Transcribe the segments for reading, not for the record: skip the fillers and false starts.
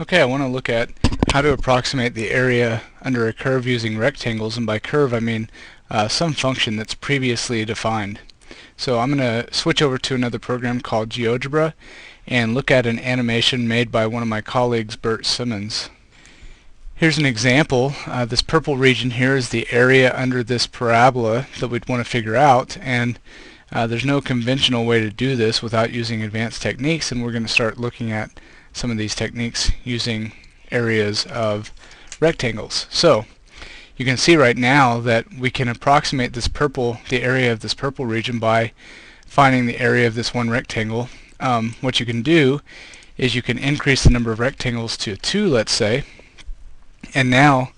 Okay, I want to look at how to approximate the area under a curve using rectangles, and by curve I mean some function that's previously defined. So I'm going to switch over to another program called GeoGebra and look at an animation made by one of my colleagues, Bert Simmons. Here's an example. This purple region here is the area under this parabola that we'd want to figure out, and there's no conventional way to do this without using advanced techniques, and we're going to start looking at some of these techniques using areas of rectangles. So you can see right now that we can approximate this purple, the area of this purple region, by finding the area of this one rectangle. What you can do is you can increase the number of rectangles to 2, let's say, and now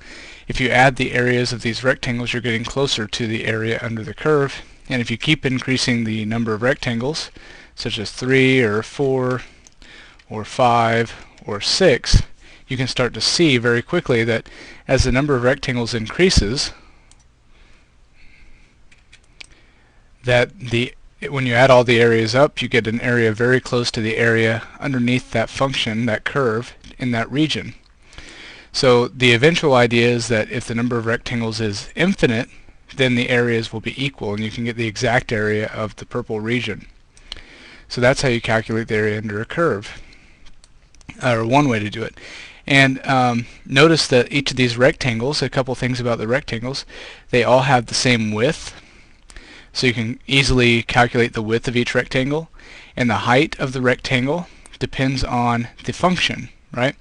if you add the areas of these rectangles you're getting closer to the area under the curve. And if you keep increasing the number of rectangles, such as 3 or 4 or 5 or 6, you can start to see very quickly that as the number of rectangles increases, that when you add all the areas up, you get an area very close to the area underneath that function, that curve, in that region. So the eventual idea is that if the number of rectangles is infinite, then the areas will be equal, and you can get the exact area of the purple region. So that's how you calculate the area under a curve, or one way to do it. And notice that each of these rectangles, a couple things about the rectangles, they all have the same width. So you can easily calculate the width of each rectangle, and the height of the rectangle depends on the function, right?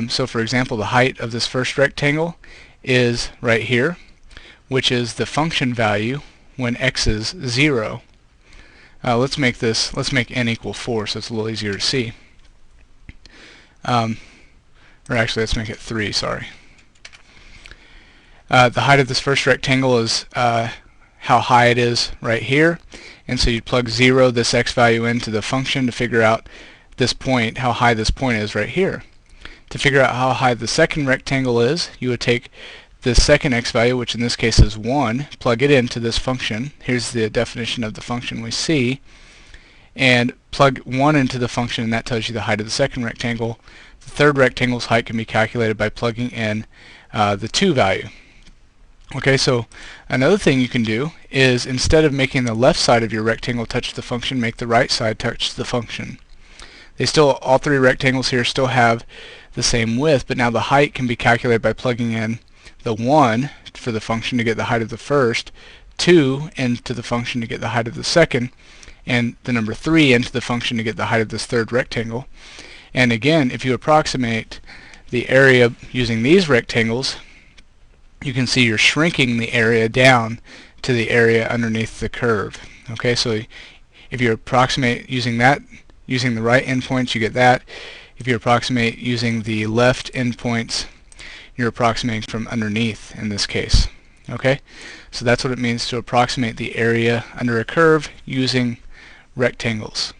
So for example, the height of this first rectangle is right here, which is the function value when x is 0. Let's make n equal 4 so it's a little easier to see. Or actually, let's make it 3, sorry. The height of this first rectangle is how high it is right here, and so you'd plug 0, this x value, into the function to figure out this point, how high this point is right here. To figure out how high the second rectangle is, you would take the second x value, which in this case is 1, plug it into this function. Here's the definition of the function we see, and plug 1 into the function, and that tells you the height of the second rectangle. The third rectangle's height can be calculated by plugging in the 2 value. Okay, so another thing you can do is, instead of making the left side of your rectangle touch the function, make the right side touch the function. All three rectangles here still have the same width, but now the height can be calculated by plugging in the 1 for the function to get the height of the first, 2 into the function to get the height of the second, and the number 3 into the function to get the height of this third rectangle. And again, if you approximate the area using these rectangles, you can see you're shrinking the area down to the area underneath the curve. Okay, so if you approximate using the right endpoints, you get that. If you approximate using the left endpoints, you're approximating from underneath in this case. Okay, so that's what it means to approximate the area under a curve using rectangles.